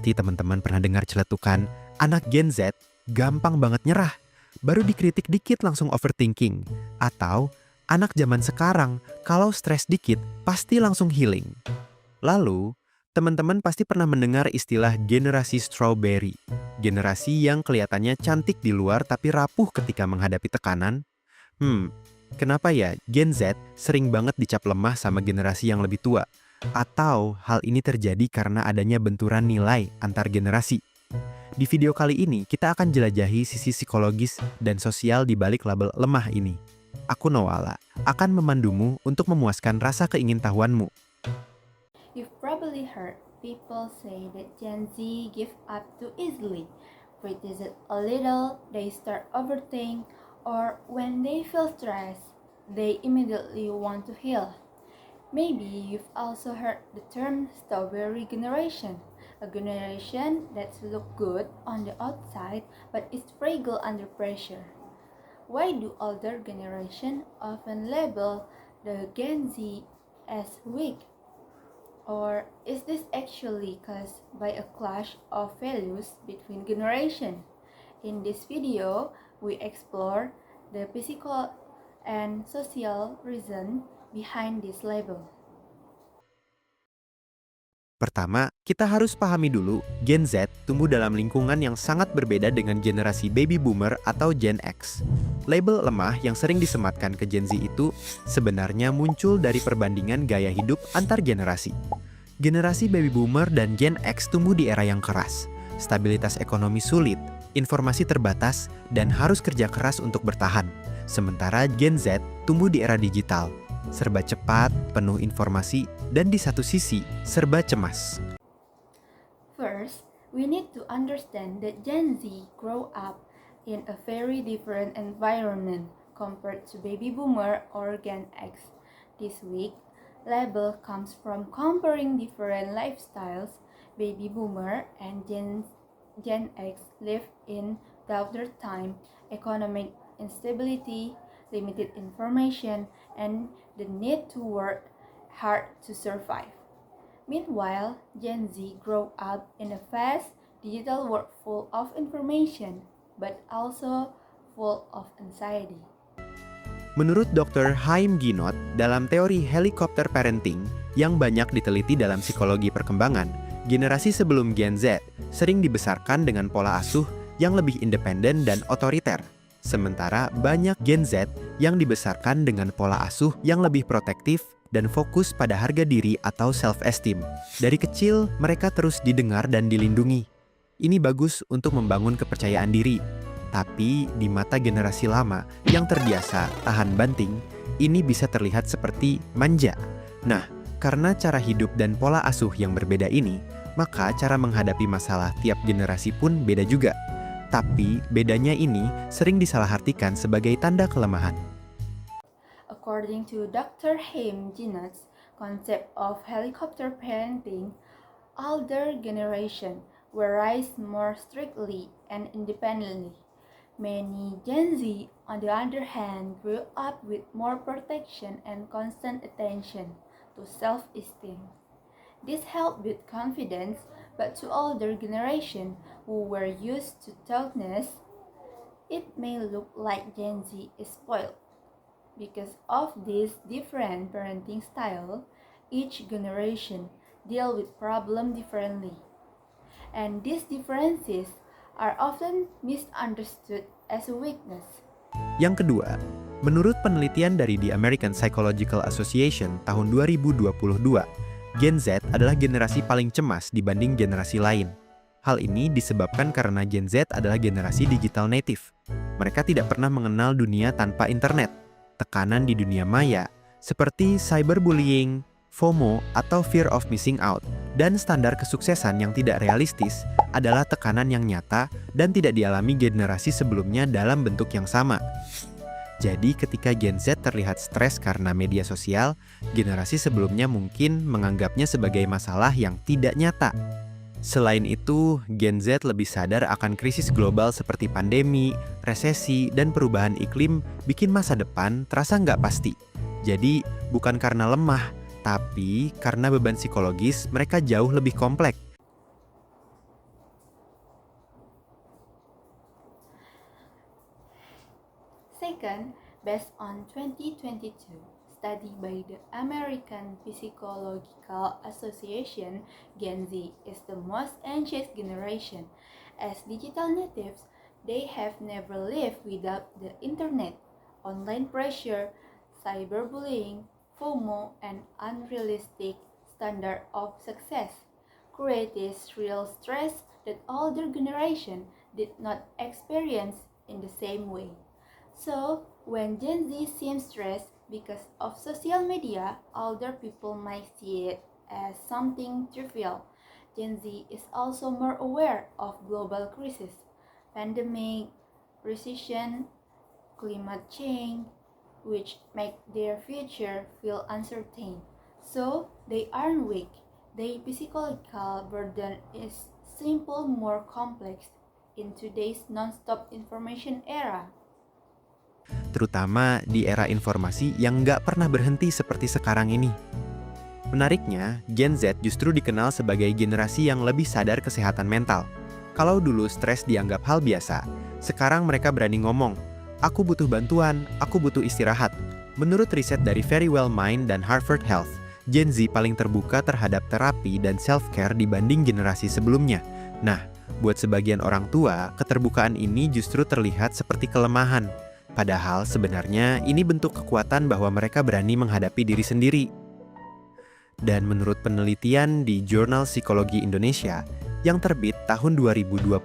Pasti teman-teman pernah dengar celetukan, anak Gen Z gampang banget nyerah. Baru dikritik dikit langsung overthinking. Atau, anak zaman sekarang kalau stres dikit pasti langsung healing. Lalu, teman-teman pasti pernah mendengar istilah generasi strawberry. Generasi yang kelihatannya cantik di luar tapi rapuh ketika menghadapi tekanan. Kenapa ya Gen Z sering banget dicap lemah sama generasi yang lebih tua? Atau hal ini terjadi karena adanya benturan nilai antar generasi? Di video kali ini, kita akan jelajahi sisi psikologis dan sosial di balik label lemah ini. Aku Noala, akan memandumu untuk memuaskan rasa keingintahuanmu. You've probably heard people say that Gen Z give up too easily. Practice it a little, they start overthink, or when they feel stressed, they immediately want to heal. Maybe you've also heard the term strawberry generation, a generation that looks good on the outside but is fragile under pressure. Why do older generation often label the Gen Z as weak? Or is this actually caused by a clash of values between generations? In this video, we explore the physical and social reason behind this label. Pertama, kita harus pahami dulu, Gen Z tumbuh dalam lingkungan yang sangat berbeda dengan generasi baby boomer atau Gen X. Label lemah yang sering disematkan ke Gen Z itu sebenarnya muncul dari perbandingan gaya hidup antar generasi. Generasi baby boomer dan Gen X tumbuh di era yang keras. Stabilitas ekonomi sulit, informasi terbatas, dan harus kerja keras untuk bertahan. Sementara Gen Z tumbuh di era digital. Serba cepat, penuh informasi, dan di satu sisi, serba cemas. First, we need to understand that Gen Z grow up in a very different environment compared to baby boomer or Gen X. This week, label comes from comparing different lifestyles. Baby boomer and Gen X live in daughter time, economic instability, limited information, and the need to work hard to survive. Meanwhile, Gen Z grow up in a fast digital world full of information, but also full of anxiety. Menurut Dr. Haim Ginott, dalam teori helikopter parenting yang banyak diteliti dalam psikologi perkembangan, generasi sebelum Gen Z sering dibesarkan dengan pola asuh yang lebih independen dan otoriter. Sementara banyak Gen Z yang dibesarkan dengan pola asuh yang lebih protektif dan fokus pada harga diri atau self-esteem. Dari kecil, mereka terus didengar dan dilindungi. Ini bagus untuk membangun kepercayaan diri. Tapi di mata generasi lama yang terbiasa tahan banting, ini bisa terlihat seperti manja. Nah, karena cara hidup dan pola asuh yang berbeda ini, maka cara menghadapi masalah tiap generasi pun beda juga. Tapi bedanya ini sering disalahartikan sebagai tanda kelemahan. According to Dr. Haim Ginott's concept of helicopter parenting, older generation were raised more strictly and independently. Many Gen Z, on the other hand, grew up with more protection and constant attention to self-esteem. This helped build confidence, but to older generation who were used to toughness, it may look like Gen Z is spoiled. Because of this different parenting style, each generation deal with problem differently. And these differences are often misunderstood as a weakness. Yang kedua, menurut penelitian dari The American Psychological Association tahun 2022, Gen Z adalah generasi paling cemas dibanding generasi lain. Hal ini disebabkan karena Gen Z adalah generasi digital native. Mereka tidak pernah mengenal dunia tanpa internet. Tekanan di dunia maya, seperti cyberbullying, FOMO atau fear of missing out, dan standar kesuksesan yang tidak realistis adalah tekanan yang nyata dan tidak dialami generasi sebelumnya dalam bentuk yang sama. Jadi ketika Gen Z terlihat stres karena media sosial, generasi sebelumnya mungkin menganggapnya sebagai masalah yang tidak nyata. Selain itu, Gen Z lebih sadar akan krisis global seperti pandemi, resesi, dan perubahan iklim bikin masa depan terasa nggak pasti. Jadi, bukan karena lemah, tapi karena beban psikologis mereka jauh lebih kompleks. Second, based on 2022 study by the American Psychological Association, Gen Z is the most anxious generation. As digital natives, they have never lived without the internet. Online pressure, cyberbullying, FOMO, and unrealistic standard of success create this real stress that older generation did not experience in the same way. So, when Gen Z seems stressed because of social media, older people might see it as something trivial. Gen Z is also more aware of global crisis, pandemic, recession, climate change, which make their future feel uncertain. So, they aren't weak. Their psychological burden is simple more complex in today's non-stop information era. Terutama di era informasi yang nggak pernah berhenti seperti sekarang ini. Menariknya, Gen Z justru dikenal sebagai generasi yang lebih sadar kesehatan mental. Kalau dulu stres dianggap hal biasa, sekarang mereka berani ngomong, "Aku butuh bantuan, aku butuh istirahat." Menurut riset dari Verywell Mind dan Harvard Health, Gen Z paling terbuka terhadap terapi dan self-care dibanding generasi sebelumnya. Nah, buat sebagian orang tua, keterbukaan ini justru terlihat seperti kelemahan. Padahal sebenarnya ini bentuk kekuatan bahwa mereka berani menghadapi diri sendiri. Dan menurut penelitian di Jurnal Psikologi Indonesia yang terbit tahun 2021,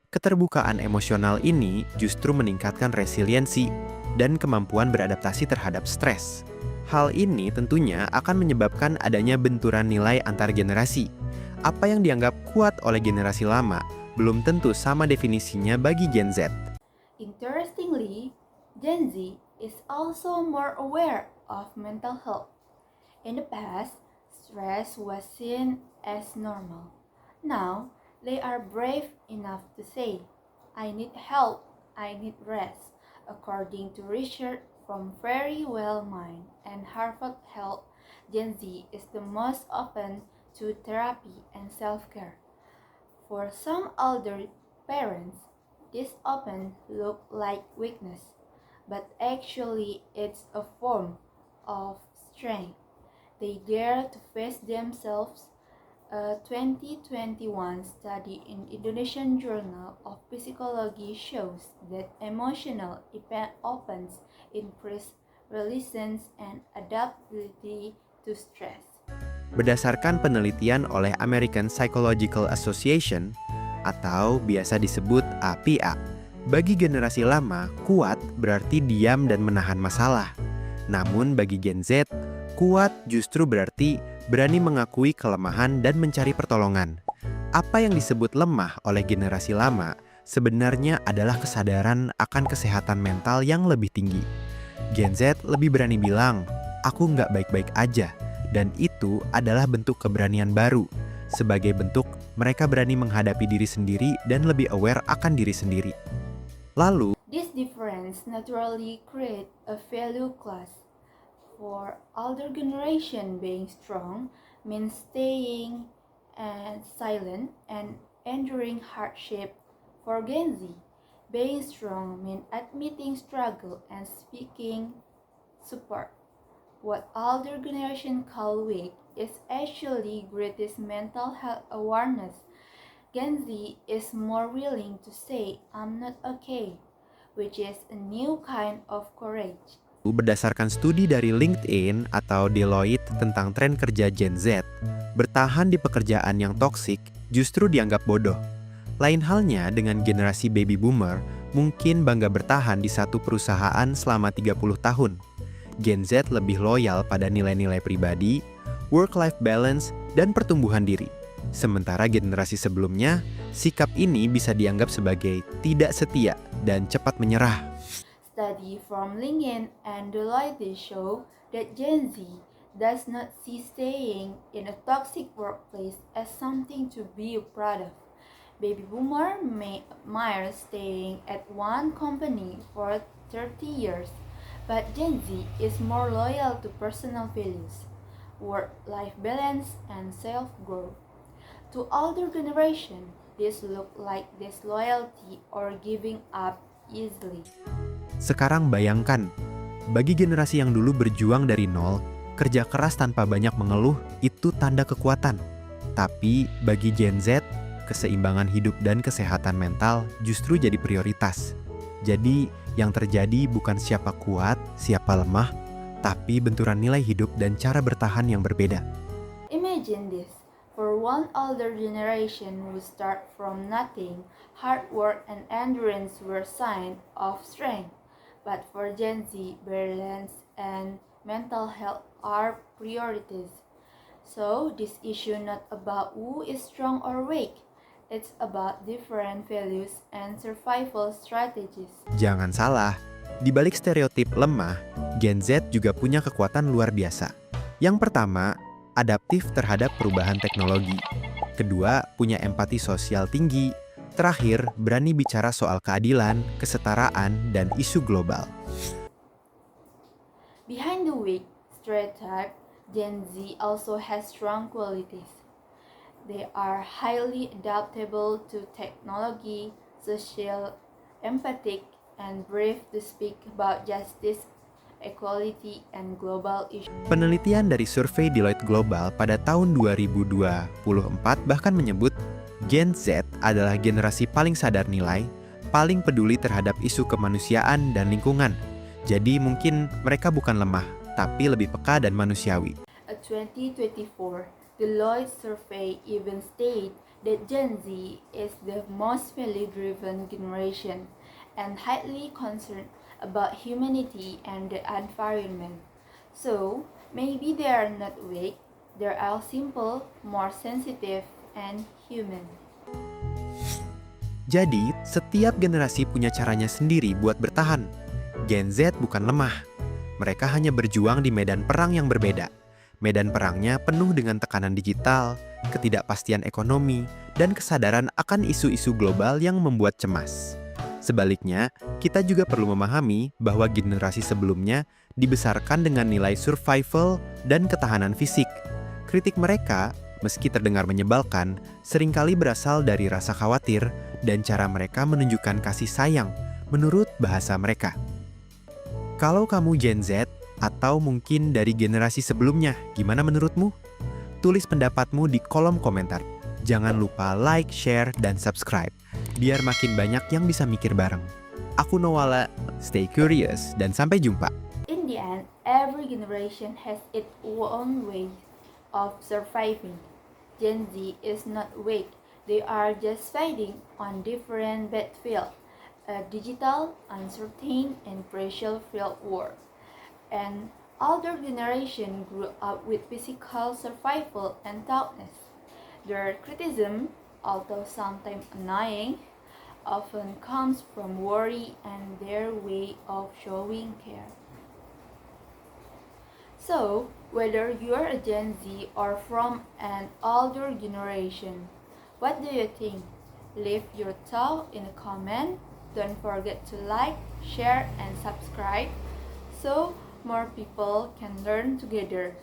keterbukaan emosional ini justru meningkatkan resiliensi dan kemampuan beradaptasi terhadap stres. Hal ini tentunya akan menyebabkan adanya benturan nilai antar generasi. Apa yang dianggap kuat oleh generasi lama belum tentu sama definisinya bagi Gen Z. Interestingly, Gen Z is also more aware of mental health. In the past, stress was seen as normal. Now, they are brave enough to say, "I need help, I need rest." According to research from Verywell Mind and Harvard Health, Gen Z is the most open to therapy and self-care. For some older parents, this often look like weakness, but actually it's a form of strength. They dare to face themselves. A 2021 study in Indonesian Journal of Psychology shows that emotional opens increase resilience and adaptability to stress. Berdasarkan penelitian oleh American Psychological Association atau biasa disebut APA, bagi generasi lama, kuat berarti diam dan menahan masalah. Namun bagi Gen Z, kuat justru berarti berani mengakui kelemahan dan mencari pertolongan. Apa yang disebut lemah oleh generasi lama sebenarnya adalah kesadaran akan kesehatan mental yang lebih tinggi. Gen Z lebih berani bilang, "Aku nggak baik-baik aja." Dan itu adalah bentuk keberanian baru. Sebagai bentuk, mereka berani menghadapi diri sendiri dan lebih aware akan diri sendiri. Lalu, This difference naturally creates a value class. For older generation, being strong means staying and silent and enduring hardship. For Gen Z, being strong means admitting struggle and seeking support. What older generation call weak is actually greatest mental health awareness. Gen Z is more willing to say, "I'm not okay," which is a new kind of courage. berdasarkan studi dari LinkedIn atau Deloitte tentang tren kerja Gen Z, bertahan di pekerjaan yang toksik justru dianggap bodoh. Lain halnya dengan generasi baby boomer, mungkin bangga bertahan di satu perusahaan selama 30 tahun. Gen Z lebih loyal pada nilai-nilai pribadi, work-life balance, dan pertumbuhan diri. Sementara generasi sebelumnya, sikap ini bisa dianggap sebagai tidak setia dan cepat menyerah. Study from LinkedIn and Deloitte show that Gen Z does not see staying in a toxic workplace as something to be proud of. Baby boomer may admire staying at one company for 30 years, but Gen Z is more loyal to personal values, work-life balance, and self-growth. To older generation, this look like disloyalty or giving up easily. Sekarang bayangkan, bagi generasi yang dulu berjuang dari nol, kerja keras tanpa banyak mengeluh itu tanda kekuatan. Tapi bagi Gen Z, keseimbangan hidup dan kesehatan mental justru jadi prioritas. Jadi, yang terjadi bukan siapa kuat, siapa lemah, tapi benturan nilai hidup dan cara bertahan yang berbeda. Imagine this. For one older generation who start from nothing, hard work and endurance were sign of strength. But for Gen Z, balance and mental health are priorities. So this issue not about who is strong or weak. It's about different values and survival strategies. Jangan salah, di balik stereotip lemah, Gen Z juga punya kekuatan luar biasa. Yang pertama, adaptif terhadap perubahan teknologi. Kedua, punya empati sosial tinggi. Terakhir, berani bicara soal keadilan, kesetaraan, dan isu global. Behind the weak stereotype, Gen Z also has strong qualities. They are highly adaptable to technology, social, empathic, and brave to speak about justice, equality, and global issues. Penelitian dari survei Deloitte Global pada tahun 2024 bahkan menyebut Gen Z adalah generasi paling sadar nilai, paling peduli terhadap isu kemanusiaan dan lingkungan. Jadi mungkin mereka bukan lemah, tapi lebih peka dan manusiawi. A 2024 Deloitte survey even stated that Gen Z is the most value-driven generation and highly concerned about humanity and the environment. So, maybe they are not weak, they are simple, more sensitive, and human. Jadi, setiap generasi punya caranya sendiri buat bertahan. Gen Z bukan lemah. Mereka hanya berjuang di medan perang yang berbeda. Medan perangnya penuh dengan tekanan digital, ketidakpastian ekonomi, dan kesadaran akan isu-isu global yang membuat cemas. Sebaliknya, kita juga perlu memahami bahwa generasi sebelumnya dibesarkan dengan nilai survival dan ketahanan fisik. Kritik mereka, meski terdengar menyebalkan, seringkali berasal dari rasa khawatir dan cara mereka menunjukkan kasih sayang menurut bahasa mereka. Kalau kamu Gen Z atau mungkin dari generasi sebelumnya, gimana menurutmu? Tulis pendapatmu di kolom komentar. Jangan lupa like, share, dan subscribe, biar makin banyak yang bisa mikir bareng. Aku Noala, stay curious, dan sampai jumpa. In the end, every generation has its own way of surviving. Gen Z is not weak, they are just fighting on different battlefields, a digital, uncertain, and pressure-filled world. And older generation grew up with physical survival and toughness. Their criticism, although sometimes annoying, often comes from worry and their way of showing care. So, whether you're a Gen Z or from an older generation, what do you think? Leave your thought in a comment. Don't forget to like, share, and subscribe so more people can learn together.